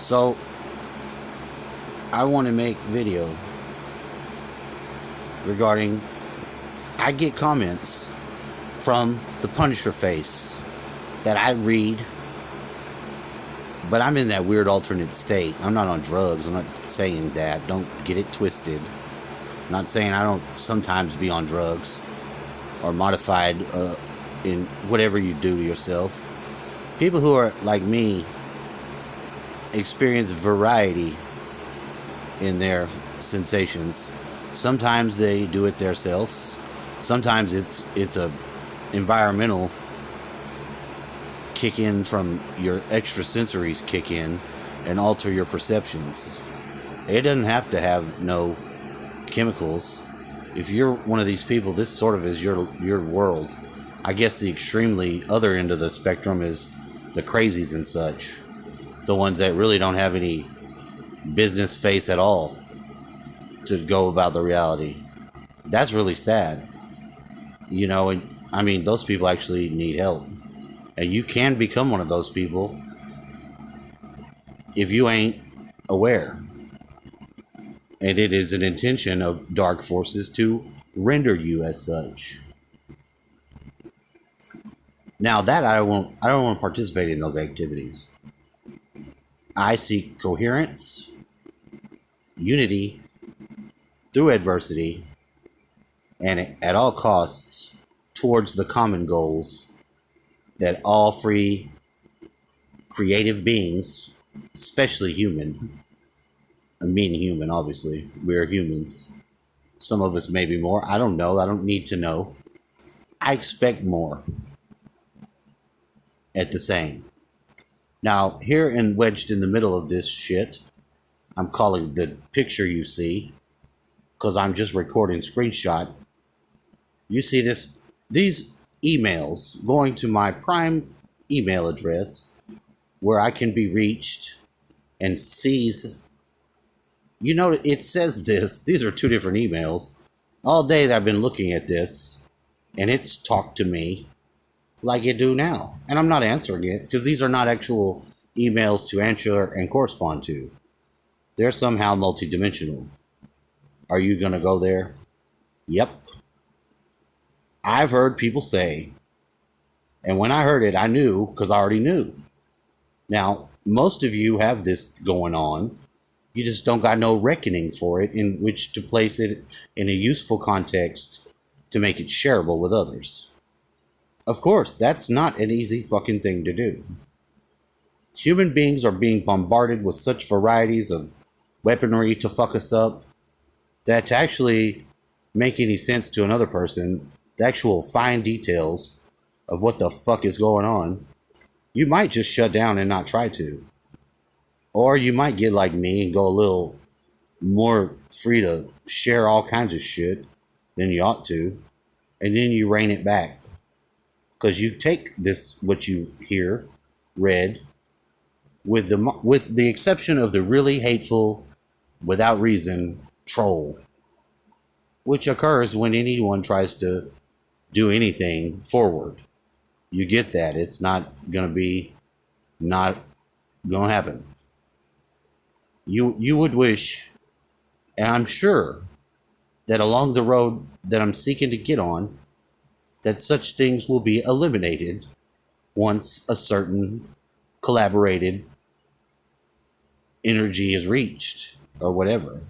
So I want to make video regarding I get comments from the Punisher face that I read, but I'm in that weird alternate state. I'm not on drugs. I'm not saying that. Don't get it twisted. I'm not saying I don't sometimes be on drugs or modified in whatever you do to yourself. People who are like me experience variety in their sensations. Sometimes they do it themselves. Sometimes it's a environmental kick in from your extrasensories kick in and alter your perceptions. It doesn't have to have no chemicals. If you're one of these people, this sort of is your world. I guess the extremely other end of the spectrum is the crazies and such. The ones that really don't have any business face at all to go about the reality. That's really sad. You know, and I mean, those people actually need help. And you can become one of those people if you ain't aware. And it is an intention of dark forces to render you as such. Now that I don't want to participate in those activities. I seek coherence, unity through adversity, and at all costs towards the common goals that all free creative beings, especially human, I mean human obviously, we're humans, some of us maybe more, I don't know, I don't need to know, I expect more at the same. Now here and wedged in the middle of this shit, I'm calling the picture you see, because I'm just recording screenshot. You see these emails going to my prime email address where I can be reached and sees. You know, it says these are two different emails. All day I've been looking at this and it's talked to me like it do now. And I'm not answering it because these are not actual emails to answer and correspond to. They're somehow multidimensional. Are you going to go there? Yep. I've heard people say, and when I heard it, I knew because I already knew. Now, most of you have this going on. You just don't got no reckoning for it in which to place it in a useful context to make it shareable with others. Of course, that's not an easy fucking thing to do. Human beings are being bombarded with such varieties of weaponry to fuck us up that to actually make any sense to another person, the actual fine details of what the fuck is going on, you might just shut down and not try to. Or you might get like me and go a little more free to share all kinds of shit than you ought to, and then you rein it back. Because you take this, what you hear, read, with the exception of the really hateful, without reason, troll, which occurs when anyone tries to do anything forward. You get that. It's not going to happen. You would wish, and I'm sure that along the road that I'm seeking to get on, that such things will be eliminated once a certain collaborated energy is reached or whatever.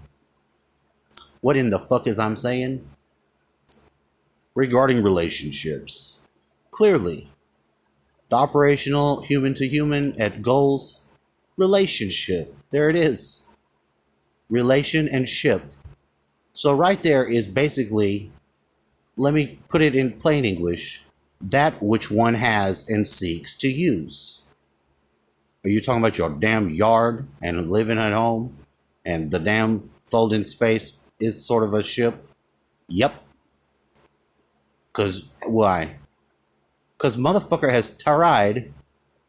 What in the fuck is I'm saying? Regarding relationships. Clearly, the operational human to human at goals, relationship. There it is. Relation and ship. So right there is basically, let me put it in plain English, that which one has and seeks to use. Are you talking about your damn yard and living at home and the damn folding space is sort of a ship? Yep. Because why? Because motherfucker has tried,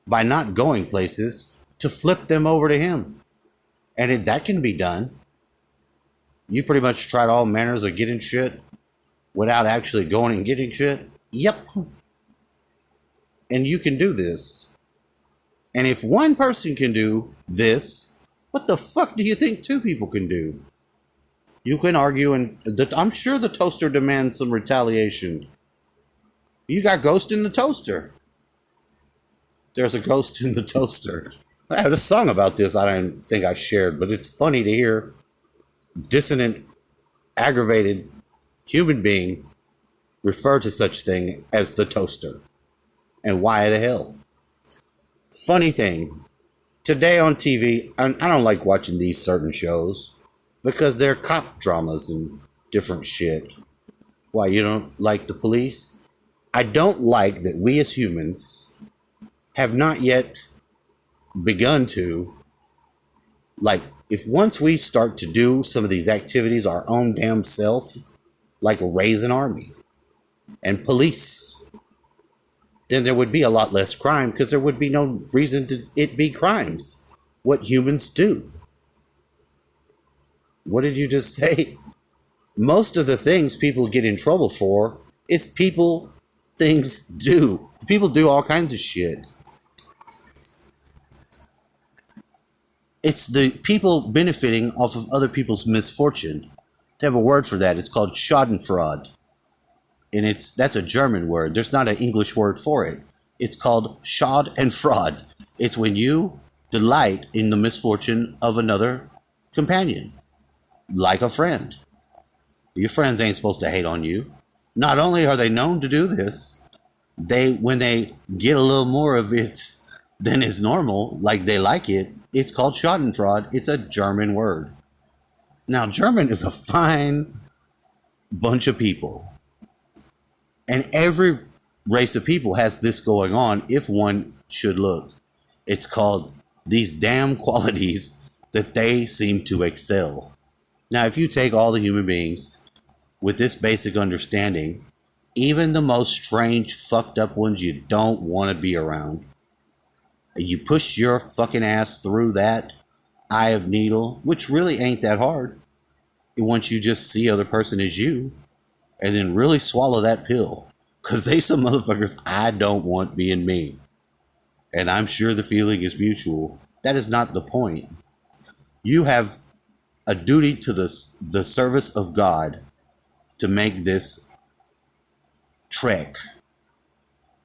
by not going places, to flip them over to him. And that can be done. You pretty much tried all manners of getting shit without actually going and getting shit. Yep. And you can do this. And if one person can do this, what the fuck do you think two people can do? You can argue, and I'm sure the toaster demands some retaliation. You got ghost in the toaster. There's a ghost in the toaster. I had a song about this I don't think I shared, but it's funny to hear dissonant, aggravated human being refer to such thing as the toaster. And why the hell? Funny thing, today on TV, I don't like watching these certain shows because they're cop dramas and different shit. Why, you don't like the police? I don't like that we as humans have not yet begun to, like, if once we start to do some of these activities our own damn self, like raise an army and police, then there would be a lot less crime because there would be no reason to it be crimes. What humans do. What did you just say? Most of the things people get in trouble for is things do. People do all kinds of shit. It's the people benefiting off of other people's misfortune. They have a word for that. It's called Schadenfreude. And that's a German word. There's not an English word for it. It's called Schadenfreude. It's when you delight in the misfortune of another companion, like a friend. Your friends ain't supposed to hate on you. Not only are they known to do this, when they get a little more of it than is normal, like they like it, it's called Schadenfreude. It's a German word. Now, German is a fine bunch of people. And every race of people has this going on if one should look. It's called these damn qualities that they seem to excel. Now, if you take all the human beings with this basic understanding, even the most strange, fucked up ones you don't want to be around, you push your fucking ass through that eye of needle, which really ain't that hard. Once you just see other person as you, and then really swallow that pill. Because they some motherfuckers I don't want being me. And I'm sure the feeling is mutual. That is not the point. You have a duty to the service of God to make this trek.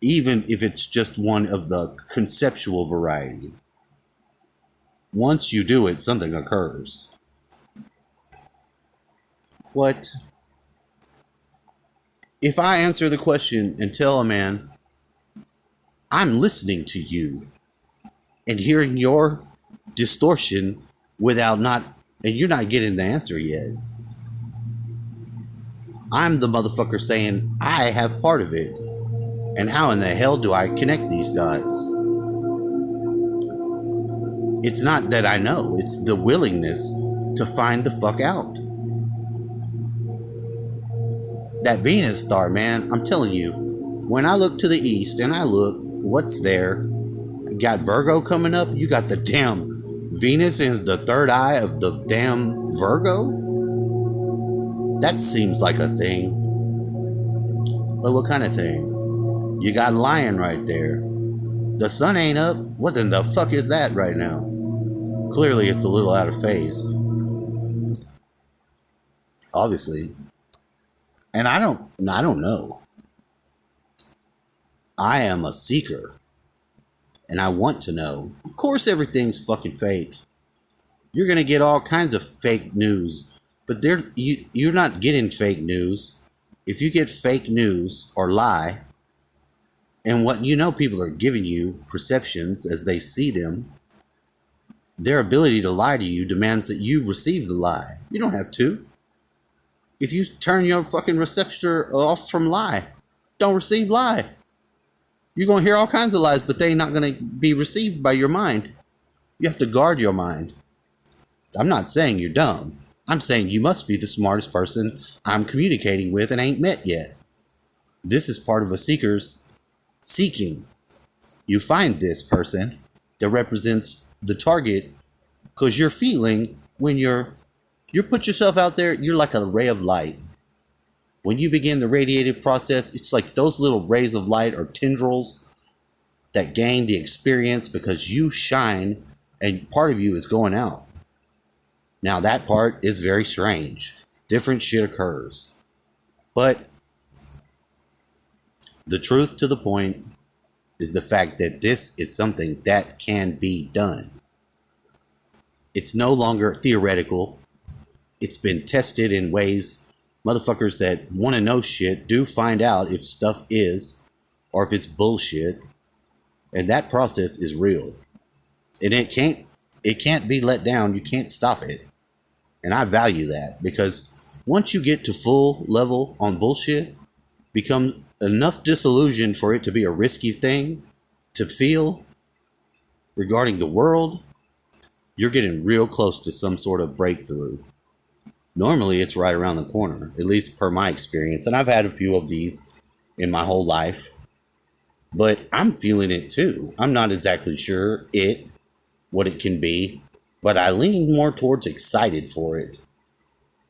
Even if it's just one of the conceptual variety. Once you do it, something occurs. What? If I answer the question and tell a man, I'm listening to you and hearing your distortion and you're not getting the answer yet. I'm the motherfucker saying I have part of it. And how in the hell do I connect these dots? It's not that I know, it's the willingness to find the fuck out. That Venus star, man, I'm telling you, when I look to the east and I look, what's there? You got Virgo coming up, you got the damn Venus in the third eye of the damn Virgo? That seems like a thing. Like, what kind of thing? You got Lion right there. The sun ain't up. What in the fuck is that right now? Clearly it's a little out of phase. Obviously. And I don't know. I am a seeker. And I want to know. Of course everything's fucking fake. You're going to get all kinds of fake news. But you're not getting fake news. If you get fake news or lie, and what people are giving you perceptions as they see them, their ability to lie to you demands that you receive the lie. You don't have to. If you turn your fucking receptor off from lie, don't receive lie. You're going to hear all kinds of lies, but they're not going to be received by your mind. You have to guard your mind. I'm not saying you're dumb. I'm saying you must be the smartest person I'm communicating with and ain't met yet. This is part of a seeker's seeking. You find this person that represents the target because you're feeling when you put yourself out there, you're like a ray of light. When you begin the radiative process, it's like those little rays of light or tendrils that gain the experience because you shine and part of you is going out. Now that part is very strange. Different shit occurs. But the truth to the point is the fact that this is something that can be done. It's no longer theoretical. It's been tested in ways motherfuckers that want to know shit do find out if stuff is or if it's bullshit. And that process is real. And it can't be let down. You can't stop it. And I value that because once you get to full level on bullshit, become enough disillusioned for it to be a risky thing to feel regarding the world, you're getting real close to some sort of breakthrough. Normally, it's right around the corner, at least per my experience. And I've had a few of these in my whole life. But I'm feeling it too. I'm not exactly sure what it can be, but I lean more towards excited for it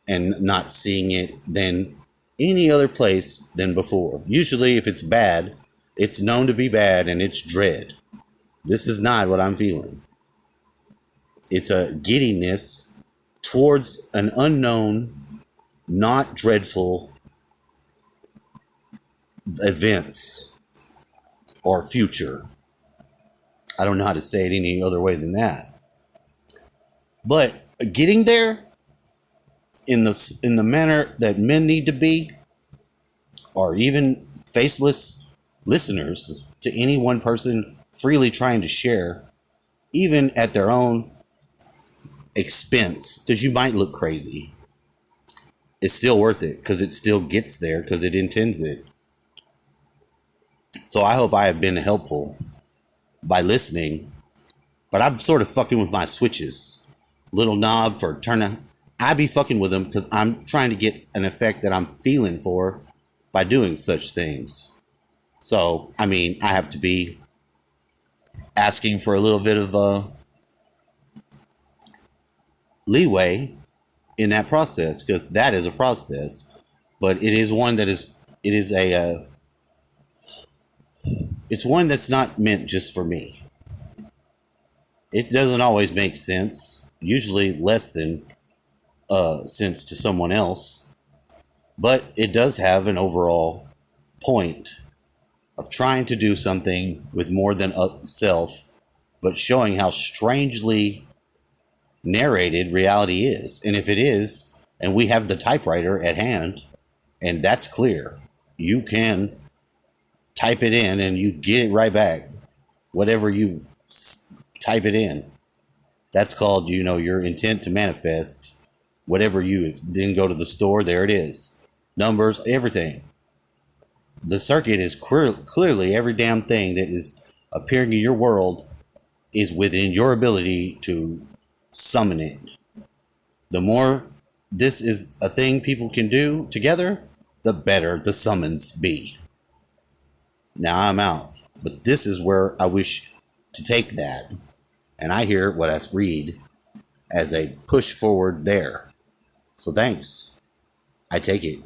and not seeing it than any other place than before. Usually if it's bad, it's known to be bad and it's dread. This is not what I'm feeling. It's a giddiness towards an unknown, not dreadful events or future. I don't know how to say it any other way than that. But getting there in the manner that men need to be, or even faceless listeners to any one person freely trying to share, even at their own expense, because you might look crazy. It's still worth it because it still gets there because it intends it. So I hope I have been helpful by listening, but I'm sort of fucking with my switches. Little knob for turning. I be fucking with them because I'm trying to get an effect that I'm feeling for by doing such things. So, I mean, I have to be asking for a little bit of leeway in that process because that is a process, but it is one that it's one that's not meant just for me. It doesn't always make sense, usually less than sense to someone else, but it does have an overall point of trying to do something with more than a self, but showing how strangely narrated reality is. And if it is, and we have the typewriter at hand, and that's clear, you can type it in and you get it right back, whatever you type it in. That's called, your intent to manifest. Whatever you then go to the store, there it is. Numbers, everything. The circuit is clearly every damn thing that is appearing in your world is within your ability to summon it. The more this is a thing people can do together, the better the summons be. Now I'm out. But this is where I wish to take that. And I hear what I read as a push forward there. So thanks. I take it.